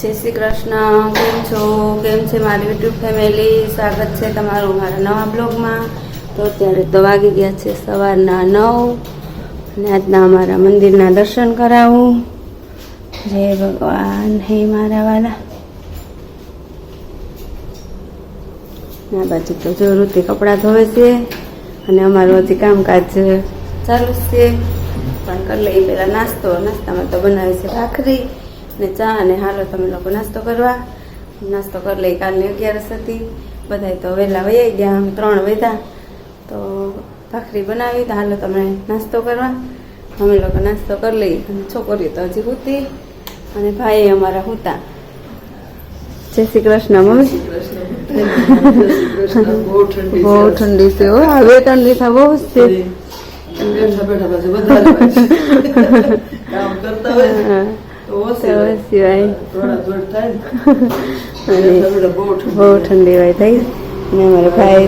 જય શ્રી કૃષ્ણ. કેમ છો? કેમ છે મારી યુટ્યુબ ફેમિલી? સ્વાગત છે તમારું મારા નવા બ્લોગમાં. તો અત્યારે તો વાગી ગયા છે સવારના 9 અને આજના અમારા મંદિરના દર્શન કરાવું. જય ભગવાન. હે મારા વાલા. આ બાજુ તો જો ઋતિ કપડાં ધોવે છે અને અમારું હજી કામકાજ ચાલુ છે. પણ કરી લઈએ પહેલાં નાસ્તામાં તો બનાવે છે ભાખરી ને ચા. અને હાલો તમે લોકો નાસ્તો કરવા. નાસ્તો કરી લઈ. કાલની 11 હતી, બધા તો વહેલા વહી ગયા. આમ 3 વાગ્યા તો ભાખરી બનાવી. તો હાલો તમે નાસ્તો કરવા. અમે લોકો નાસ્તો કરી લઈ. અને છોકરીઓ તો હજી હુતી અને ભાઈ અમારા હુતા. જય શ્રી કૃષ્ણ મમ્મી. બહુ ઠંડી છે હો. હવે ઠંડી થા બહુ છે. બહુ ઠંડી હોય થઈ. અને અમારે ભાઈ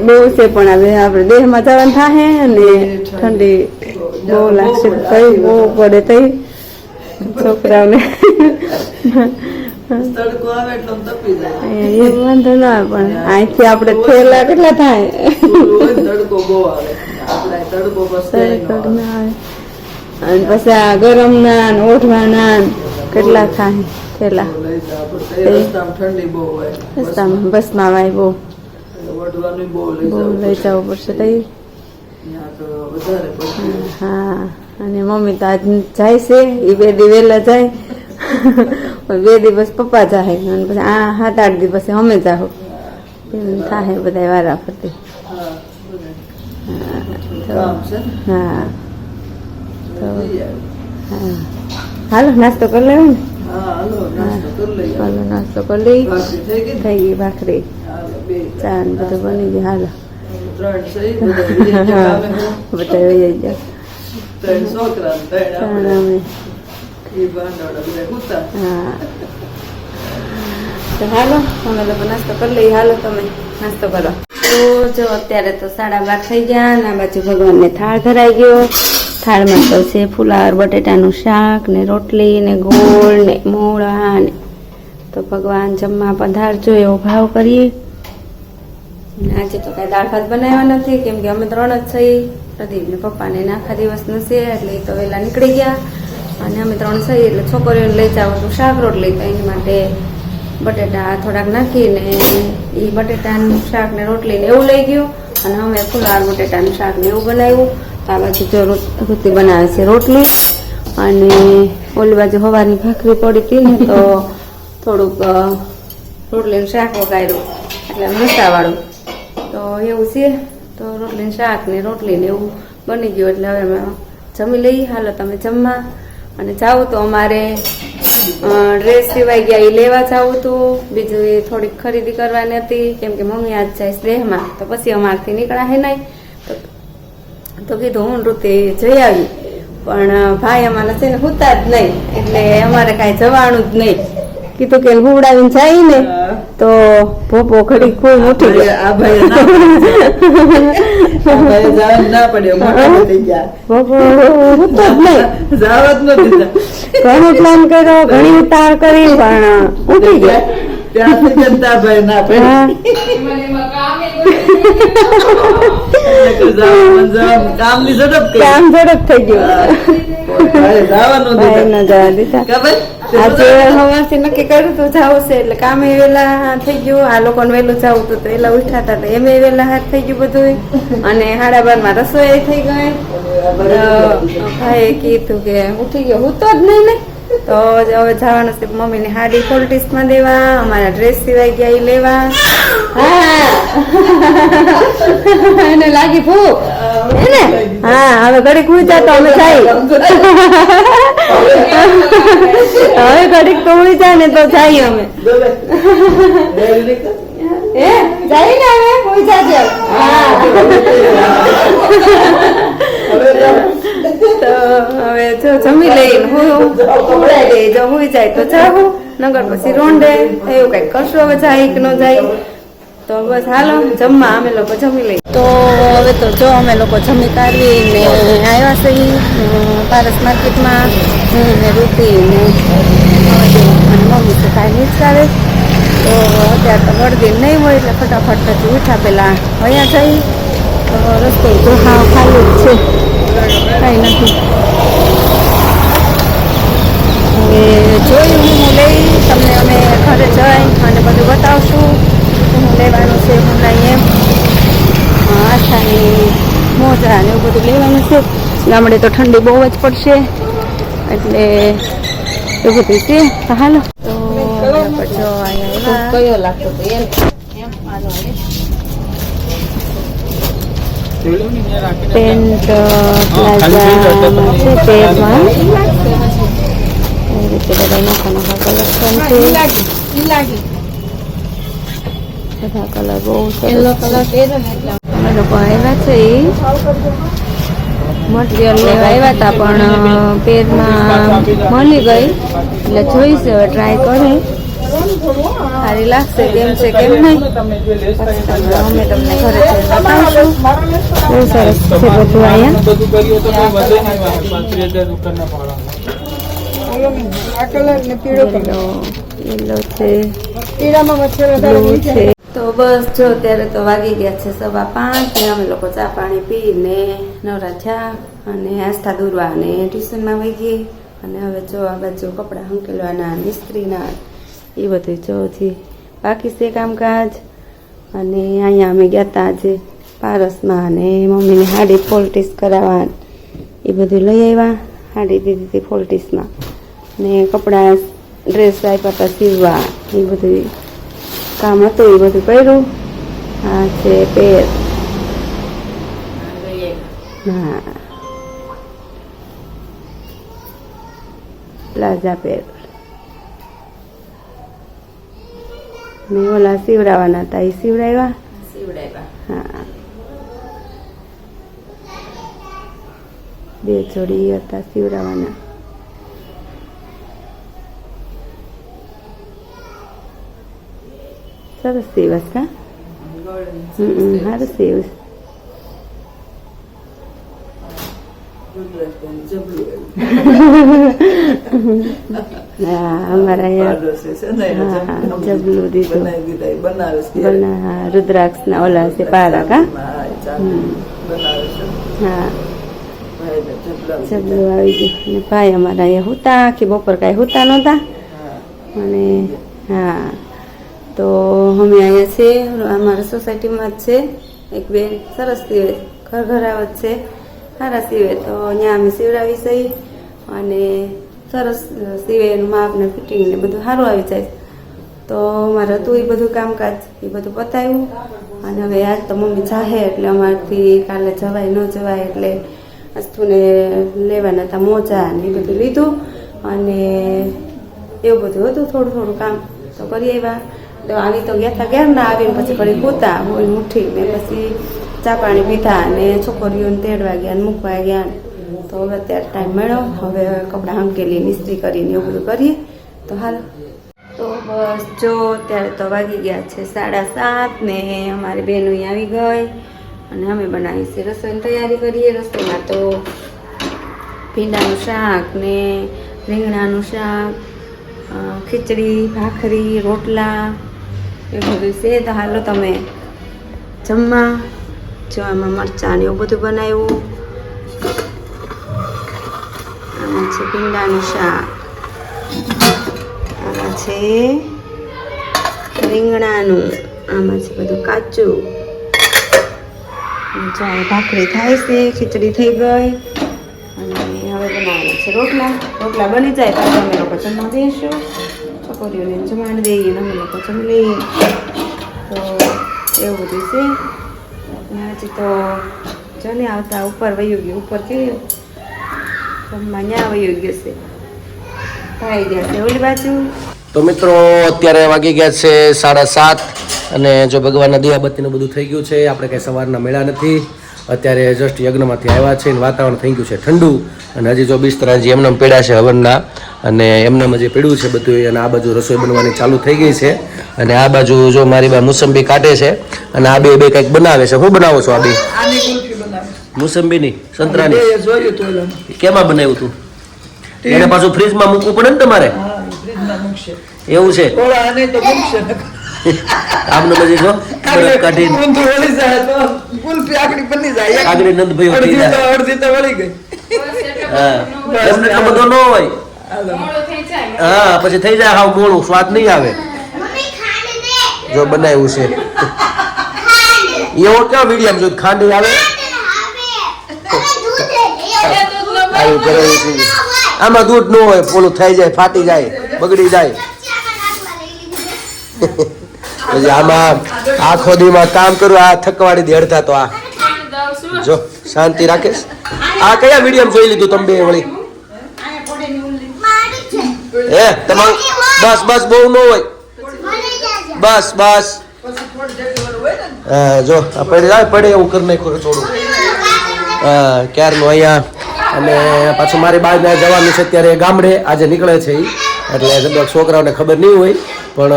બહુ છે પણ હવે આપણે દેહમાં જવાનું થાય અને ઠંડી બહુ લાગશે. થઈ બહુ પડે થઈ છોકરાઓને. તડકો આવે એટલે તપી જાય. એ વાંધો ના આવે પણ અહીંથી આપણે થેલા કેટલા થાય. તડકો બહુ આવે. આપણે તડકો ના આવે. અને પછી આ ગરમ ના ઓઢવાના કેટલા થાય થેલા. ઠંડી બહુ હોય. બસમાં વાય બહુ બહુ લઈ જવું પડશે તઈ. હા. અને મમ્મી તો આજ જાય છે. એ 2 દી વહેલા જાય. 2 દિવસ પપ્પા જાય અને પછી આ 7-8 દિવસે અમે જાઓ. થાય બધા વારા ફરતી. હા હાલો નાસ્તો કરી લેવો ને. હાલો નાસ્તો કરી લઈ. થઈ ગઈ ભાખરી ચા ને બધું બની ગયું. હાલો બધા વહી ગયા. હાલો અમે લોકો નાસ્તો કરી લઈએ. હાલો તમે નાસ્તો કરો. તો જો અત્યારે તો 12:30 થઈ ગયા. અને આ બાજુ ભગવાનને થાળ ધરાઈ ગયો. થાળમાં તો છે ફુલાવર બટેટાનું શાક ને રોટલી ને ગોળ ને મોળા ને. તો ભગવાન જમવા પધારજો એવો ભાવ કરીએ. આજે તો કઈ દાળ ભાત બનાવ્યા નથી કેમ કે અમે 3 જ છીએ. પ્રદીપ ને પપ્પાને આખા દિવસનું છે એટલે એ તો વહેલા નીકળી ગયા. અને અમે 3 છીએ એટલે છોકરીઓને લઈ જાવ તો શાક રોટલી. તો એની માટે બટેટા થોડાક નાખીને એ બટેટાનું શાક ને રોટલી ને એવું લઈ ગયું. અને અમે ફુલાવર બટેટાનું શાક ને એવું બનાવ્યું. આ બાજુ જો રોટલી બનાવે છે રોટલી. અને ઓલી બાજુ સવારની ભાખરી પડી હતી ને તો થોડુંક રોટલીનું શાક વગાડ્યું એટલે મસાવાળું. તો એવું છે. તો રોટલીનું શાક ને રોટલી ને એવું બની ગયું એટલે હવે અમે જમી લઈએ. હાલો તમે જમવા. અને જાવું તો અમારે ડ્રેસ સિવાય ગયા એ લેવા જાવું હતું. બીજું એ થોડીક ખરીદી કરવાની હતી કેમ કે મમ્મી આજ જાય સ્નેહમાં. તો પછી અમારથી નીકળાશે નહીં. તો કીધું હું ઋતિ જઈ આવી. પણ ભાઈ અમારા છે ને હુતા જ નહીં એટલે અમારે કાંઈ જવાનું જ નહીં. કીધું કે હુવડાવીને જાય ને તો પોપો ઘડી ખૂબ ઉઠી ગયા. પોપો હુતો જ નહીં. ઘણો પ્લાન કર્યો, ઘણી ઉતાર કરી પણ ઉઠી ગયા. કામ ઝડપ થઈ ગયું. આજે સવારથી નક્કી કર્યું તું જવું છે એટલે કામે વેલા થઈ ગયું. આ લોકોને વહેલું જવું હતું તો વેલા ઉઠ્યા હતા તો એમ વેલા હાથ થઈ ગયું બધું. અને 12:30 રસોઈ થઈ ગઈ. ભાઈએ કીધું કે ઉઠી ગયો હું તો જ નહીં ને. તો હવે જવાનું છે મમ્મીની હાડી પોલિટિક્સમાં દેવા. અમારા ડ્રેસ સિવાય ગયા એ લેવા. એને લાગી ભૂખ એને. હા હવે ઘડીક ઉઈ તો અમે જાય. હવે ઘડીક તો ઉઈ જાય ને તો જઈએ અમે. જાય ને હવે ઉઈ જાજે. તો હવે જો જમી લઈને હું ઉડાઈ દે. જો ઉઈ જાય તો જાવું નગર પછી રોંડે એવું કઈક કરશું. હવે જાય કે ન જાય તો બસ હાલો જમવા અમે લોકો જમી લઈએ. તો હવે તો જો અમે લોકો જમી કાઢીને આવ્યા છીએ પારસ માર્કેટમાં. હું ને રૂપી ને વરસાવે. તો અત્યારે તો વળદી નહીં હોય એટલે ફટાફટ પછી ઉઠા પેલા વયા જઈ. તો રસ્તો જો હા ખાલી જ છે, કાંઈ નથી. હવે જોયું હું લઈ તમને અમે ઘરે જઈ અને બધું બતાવશું હું લેવાનું છે, હું નહીં એમ. આસ્થાની મોજા ને એવું બધું લેવાનું છે. ગામડે તો ઠંડી બહુ જ પડશે એટલે એવું બધું છે. તો હાલો તો જો અહીંયા કયો લાગતો હતો પેન્ટ પ્લાઝામાં છે, પેરમાં એવી રીતે બધા નોખા નોખા કલેક્શન છે. બધા કલર બહુ સરસ અમે લોકો આવ્યા છે. એ મટીરિયલ લેવા આવ્યા હતા પણ પેરમાં મળી ગઈ એટલે જોઈશે, હવે ટ્રાય કરે સારી લાગશે કેમ છે કેમ નહીં. અમે તમને ઘરે બતાવશું. બહુ સરસ છે બધું અહીંયા છે, બ્લુ છે. તો બસ જો અત્યારે તો વાગી ગયા છે 5:15 ને અમે લોકો ચા પાણી પીને નવરા થયા અને આસ્થા દોરવા અને ટ્યુશનમાં વહી ગઈ. અને હવે જો આ બાજુ કપડાં હંકેલવાના મિસ્ત્રીના એ બધું જોથી બાકી છે કામકાજ. અને અહીંયા અમે ગયા હતા આજે પારસમાં અને મમ્મીને હાડી ફોલ્ટીસ કરાવવા એ બધું લઈ આવ્યા. હાડી દીધી હતી ફોલ્ટીસમાં ને કપડાં ડ્રેસ આપ્યા હતા સીવવા એ બધું કામ હતું એ બધું કર્યું. આ છે પેર, હા પ્લાઝા પેર ને ઓલા સીવડાવવાના હતા એ સીવડાવ્યા. હા 2 જોડી હતા સીવડાવવાના. સરસ સીવસ કા સારું સીવસ. હા અમારા અહીંયા જબલું દીધું રુદ્રાક્ષ ના ઓલા છે પારા કા. હા જબલું આવી ગયું. અને ભાઈ અમારા અહીંયા હુતા કે બપોર કાંઈ હુતા નહોતા. અને હા તો અમે અહીંયા છે અમારા સોસાયટીમાં જ છે એક બેન સરસ સીવે, ઘર આવત છે, સારા સીવે. તો અહીંયા અમે સીવડાવી છે અને સરસ સીવે, એનું માપ ને ફિટિંગ ને બધું સારું આવી જાય. તો અમારે હતું એ બધું કામકાજ એ બધું પતાવ્યું. અને હવે આજ તો મમ્મી ચાહે એટલે અમારાથી કાલે જવાય ન જવાય એટલે અસ્તુને લેવાના હતા મોજા ને એ બધું લીધું. અને એવું બધું હતું થોડું થોડું કામ તો કરી આવ્યા. તો આવી તો ગયા હતા ઘેર ના આવીને પછી ઘડી હોતા હોય ઉઠીને પછી ચા પાણી પીધા અને છોકરીઓને તેડવા ગયા ને મૂકવા ગયા. તો હવે અત્યારે ટાઈમ મળ્યો, હવે કપડાં હંકેલી ઇસ્ત્રી કરીને એવું બધું કરીએ. તો હાલ તો બસ જો અત્યારે તો વાગી ગયા છે 7:30 ને અમારી બહેનો અહીં આવી ગઈ અને અમે બનાવી છે રસોઈની તૈયારી કરીએ. રસોઈમાં તો ભીંડાનું શાક ને રીંગણાનું શાક, ખીચડી, ભાખરી, રોટલા એ બધું છે. તો હાલો તમે જમવા. જો આમાં મરચાં એવું બધું બનાવ્યું. આમાં છે ભીંડાનું શાક, આમાં છે રીંગણાનું, આમાં છે બધું કાચું. જો ભાખરી થાય છે, ખીચડી થઈ ગઈ અને હવે બનાવવાના છે રોટલા. રોટલા બની જાય તો અમે લોકો જમવા દઈશું. છોકરીઓને જમાડી દઈએ અને અમે લોકો જમી લઈએ. તો એવું બધું છે. હજી તો જો ને આવતા ઉપર વયું ગયું, ઉપર કેવું જમવા ત્યાં વયું ગયું છે, થઈ ગયા છે ઓલી બાજુ. તો મિત્રો અત્યારે વાગી ગયા છે 7:30 અને જો ભગવાનના દિયાબત્તીનું બધું થઈ ગયું છે. આપણે કંઈ સવારના મેળા નથી. અત્યારે જસ્ટ યજ્ઞમાંથી આવ્યા છે અને વાતાવરણ થઈ ગયું છે ઠંડુ. અને હજી જો બિસ્તરાજી એમને પેડા છે હવનના અને એમનામ જે પેડ્યું છે બધું. અને આ બાજુ રસોઈ બનવાની ચાલુ થઈ ગઈ છે. અને આ બાજુ જો મારી બા મુસંબી કાઢે છે અને આ બે કંઈક બનાવે છે. શું બનાવો છો આ બે? મુસંબીની, સંતરાની. કેમાં બનાવ્યું તું? એને પાછું ફ્રીજમાં મૂકવું પડે ને તમારે? એવું છે થોડા આને તો ગમશે ને. આમને બધી જો બરફ કાઢીને ઊંધું વળી જાય તો કુલ્ફી આકડી બની જાય. આગળ નંદભાઈ ઉઠી અડધી તો જાય. અડધી તો વળી ગઈ. હા એમને એટલો બધો ન હોય હા પછી થઈ જાય હાવ મોળું સ્વાદ નહીં આવે જો બનાવ્યું છે એવો ક્યાં મીડિયમ જો ખાંડી આવે આવું કરેલું છે. આમાં દૂધ ન હોય પોલું થઈ જાય ફાટી જાય બગડી જાય પછી આમાં આખો દીમાં કામ કરું આ થકવાડી દે અડધા તો આ જો શાંતિ રાખીશ આ કયા મીડિયમ જોઈ લીધું તમે બે વળી હે તમારું બસ બસ બહુ ન હોય બસ બસ હા જો આ પડે જાય પડે એવું કરી નાખ્યું થોડું હા ક્યારનું અહીંયા અને પાછું મારી બહાર જવાનું છે અત્યારે ગામડે આજે નીકળે છે એ એટલે જબરદસ્ત છોકરાઓને ખબર નહીં હોય પણ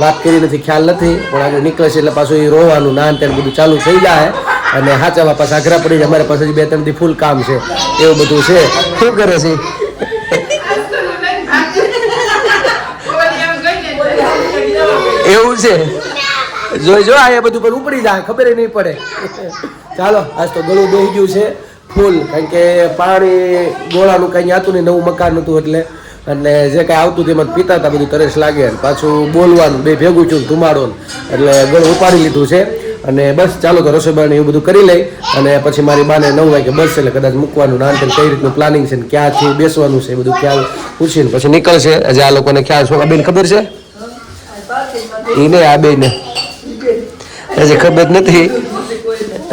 વાત કરી નથી ખ્યાલ નથી પણ આજે નીકળે છે એટલે પાછું એ રોવાનું નાન તેને બધું ચાલુ થઈ જાય અને હાચામાં પાછા આઘરા પડી જાય અમારે પાસે 2-3 દી ફૂલ કામ છે એવું બધું છે શું કરે છે એવું છે જોઈ જો આ બધું પણ ઉપડી જાય ખબર નહીં પડે ચાલો આજ તો ગળું બેહી ગયું છે ફૂલ કારણ કે પાણી ગોળાનું કંઈ હતું નહીં નવું મકાન હતું એટલે અને જે કાંઈ આવતું તેમાં પીતા હતા બધું તરસ લાગે પાછું બોલવાનું બે ભેગું છું ધુમાડો એટલે ગળું ઉપાડી લીધું છે અને બસ ચાલો તો રસોઈ પાણી એવું બધું કરી લઈ અને પછી મારી બાને 9 વાગે બસ એટલે કદાચ મૂકવાનું નાનકન કઈ રીતનું પ્લાનિંગ છે ને ક્યાંથી બેસવાનું છે એ બધું ખ્યાલ પૂછીને પછી નીકળશે હજી આ લોકોને ખ્યાલ છો બેન ખબર છે એ નહીં આ બેને હજી ખબર નથી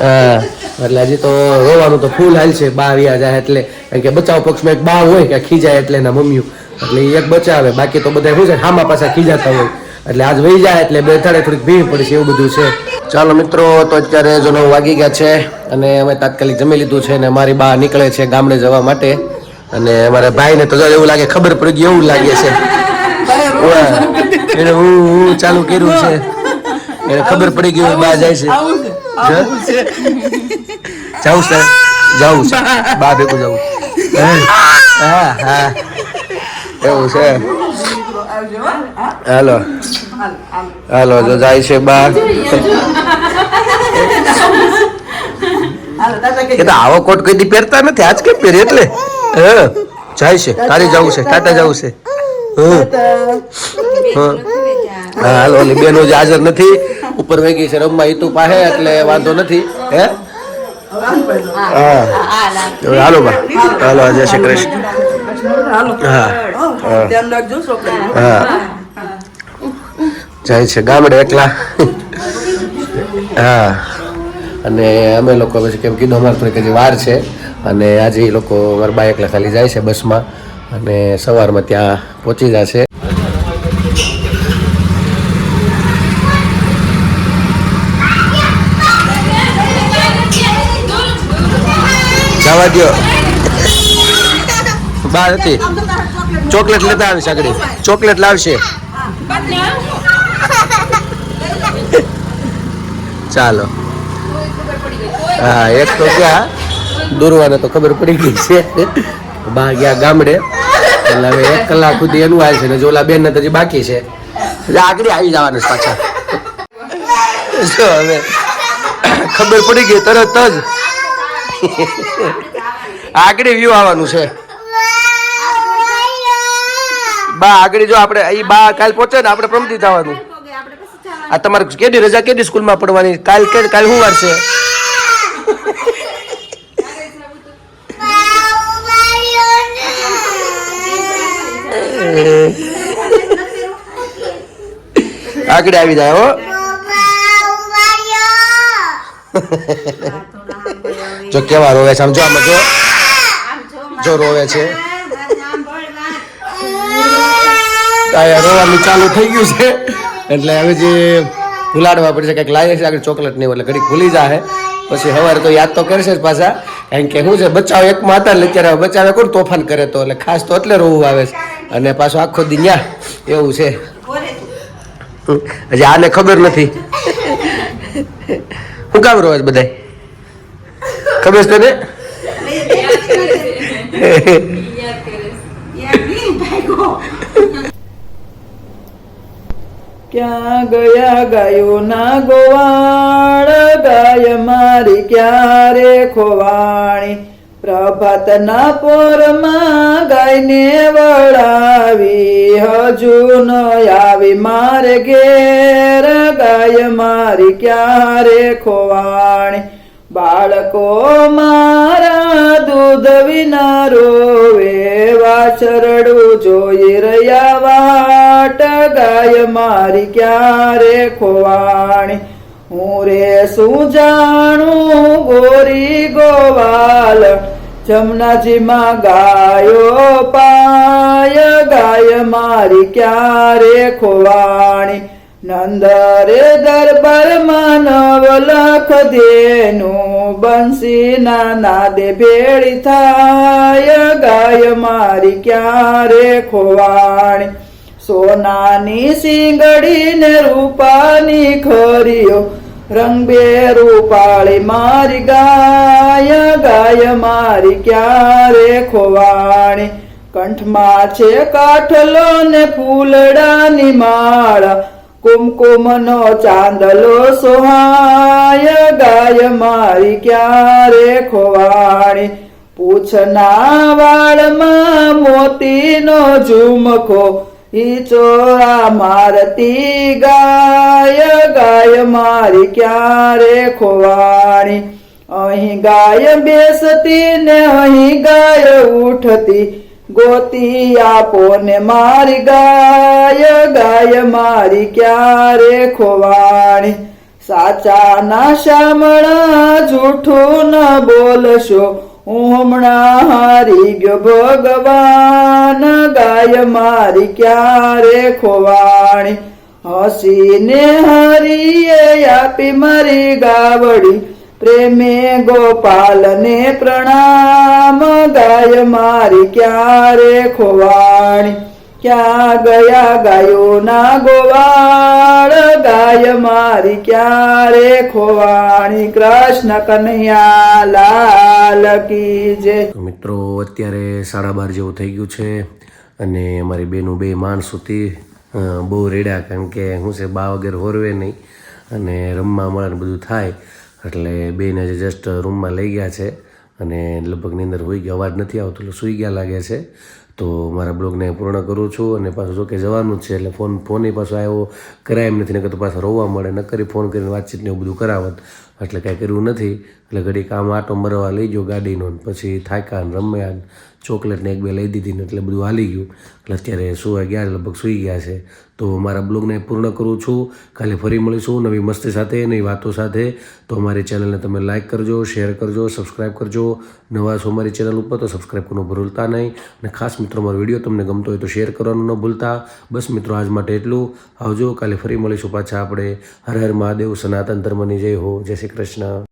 હા એટલે હજી તો રોવાનું તો ફૂલ હાલ છે બા આવ્યા જાય એટલે કારણ કે બચાવ પક્ષમાં એક બા હોય કે ખીજાય એટલે એના મમ્મીઓ એટલે એ એક બચાવે બાકી તો બધા શું છે હામા પાછા ખીજાતા હોય એટલે આજ વહી જાય એટલે બે થાળે થોડીક ભીડ પડશે એવું બધું છે ચાલો મિત્રો તો અત્યારે જો 9 વાગી ગયા છે અને અમે તાત્કાલિક જમી લીધું છે અને મારી બા નીકળે છે ગામડે જવા માટે અને અમારા ભાઈને તો એવું લાગે ખબર પડી ગઈ એવું લાગે છે એને હું ચાલુ કર્યું છે એને ખબર પડી ગઈ બા જાય છે જાઉં છે બા ભેગું જવું હા હા એવું છે હાલો હાલો જો જાય છે બા એ તો આવો કોટ કોઈ દી પહેરતા નથી આજ કેમ પહેરે એટલે જાય છે તારી જવું છે ટાટા જવું છે હા હાલો ઓલી બેનો જે હાજર નથી ઉપર વેગી છે રમવા ઈતુ પાસે એટલે વાંધો નથી હે હા હાલો બા હાલો જય શ્રી કૃષ્ણ હા ધ્યાન રાખજો છોકરા. હા જાય છે ગામડે એકલા હા અને અમે લોકો પછી કેમ કીધું અમારે થોડીક હજી વાર છે અને આજે એ લોકો અમારા બા એકલા ખાલી જાય છે બસમાં અને સવારમાં ત્યાં પહોંચી જશે જવા દો બા હતી ચોકલેટ લેતા આવીશ આગળ ચોકલેટ લાવશે ચાલો હા એક તો ગયા દોરવાને તો ખબર પડી ગઈ છે બા ગયા ગામડે એટલે હવે 1 કલાક સુધી એનું આવે છે ને જોલા બેન ને હજી બાકી છે એટલે આગળ આવી જવાનું છે પાછા જો હવે ખબર પડી ગઈ તરત જ આગળ વ્યૂ આવવાનું છે બા આગળ જો આપણે અહીં બા કાલ પહોંચે ને આપણે પ્રમદી થવાનું આ તમારે કેદી રજા કેદી સ્કૂલમાં પડવાની કાલ કાલ શું વાર છે આગળ આવી જાય હો જો કેવા રોવે છે આમ જો આમાં જો રોવે છે રોવાનું ચાલુ થઈ ગયું છે એટલે હવે જે ભૂલાડવા પડશે કંઈક લાગે છે આગળ ચોકલેટ નહીં એટલે ઘડીક ભૂલી જાય પછી સવારે તો યાદ તો કરશે જ પાછા કારણ કે શું છે બચાવ એકમાં હતા એટલે અત્યારે બચાવે કોણ તોફાન કરે તો એટલે ખાસ તો એટલે રોવું આવે છે અને પાછું આખો દી ન્યા એવું છે હજી આને ખબર નથી શું કામ રોવે છે બધાય ખબર છે તને ક્યાં ગયા ગાયોના ગોવાળ, ગાય મારી ક્યારે ખોવાણી. પ્રભાતના પોરમાં ગાયને વળાવી, હજુ ન આવી મારે ઘેર, ગાય મારી ક્યારે ખોવાણી. બાળકો મારા દૂધ વિના રોવે, વાછરડું જોઈ રહ્યા વાટ, ગાય મારી ક્યારે ખોવાણી. હું રે શું જાણું ગોરી ગોવાલ, જમનાજીમાં ગાયો પાય, ગાય મારી ક્યારે ખોવાણી. નંદરે દરબારમાં નવલખ દેનું, બંસીના નાદે ભેળી થાય, ગાય મારી ક્યારે ખોવાણી. સોનાની સિંગડી ને રૂપાની ખરીઓ, રંગબે રૂપાળી મારી ગાય, ગાય મારી ક્યારે ખોવાણી. કંઠમાં છે કાઠલો ને ફૂલડાની માળા, કુમકુમનો ચાંદલો સોહાય, ગાય મારી ક્યારે ખોવાણી. પૂછના વાળમાં મોતીનો ઝુમખો, ઈ ચોરા મારતી ગાય, ગાય મારી ક્યારે ખોવાણી. અહીં ગાય બેસતી ને અહીં ગાય ઉઠતી, ગોતી આપો ને મારી ગાય, ગાય મારી ક્યારે ખોવાણી. સાચા ના શામળા જૂઠું ન બોલશો, હું હમણાં હારી ગયો ભગવાન, ગાય મારી ક્યારે ખોવાણી. હસીને હરીએ આપી મારી ગાવડી, પ્રેમે ગોપાલને પ્રણામ, ગાય મારી ક્યારે ખોવાણી. ક્યાં ગયા ગાયોના ગોવાળ, ગાય મારી ક્યારે ખોવાણી. કૃષ્ણ કનૈયા લાલ કી જય. મિત્રો અત્યારે 12:30 જેવું થઈ ગયું છે અને અમારી બેનું બે માણસ હતી બહુ રેડ્યા, કારણ કે શું છે બા વગર હોરવે નહીં અને રમવા મળે ને બધું થાય, એટલે બેને જે જસ્ટ રૂમમાં લઈ ગયા છે અને લગભગ નીંદર હોઈ ગયા, અવાજ નથી આવતો એટલે સૂઈ ગયા લાગે છે. તો મારા બ્લોગને પૂર્ણ કરું છું અને પાછું જો કે જવાનું જ છે એટલે ફોને પાછો આવ્યો કરાય એમ નથી, નકર તો પાછા રોવા મળે, નકરી ફોન કરીને વાતચીત ને એવું બધું કરાવત, એટલે કાંઈ કર્યું નથી. એટલે ઘડી કામ આટો મરવા લઈ ગયો ગાડીનો, પછી થાક્યા ને રમ્યા ને ચોકલેટને એક બે લઈ દીધી ને એટલે બધું હાલી ગયું. એટલે અત્યારે સુવા ગયા, લગભગ સૂઈ ગયા છે. તો મારા બ્લોગને પૂર્ણ કરું છું. કાલે ફરી મળીશું નવી મસ્તી સાથે, નવી વાતો સાથે. તો અમારી ચેનલને તમે લાઇક કરજો, શેર કરજો, સબસ્ક્રાઈબ કરજો. નવા છો અમારી ચેનલ ઉપર તો સબસ્ક્રાઈબ કરવાનું ભૂલતા નહીં. અને ખાસ મિત્રો મારો વિડીયો તમને ગમતો હોય તો શેર કરવાનું ન ભૂલતા. બસ મિત્રો આજ માટે એટલું. આવજો, કાલે ફરી મળીશું પાછા આપણે. હર હર મહાદેવ, સનાતન ધર્મની જય હો. જય શ્રી કૃષ્ણ.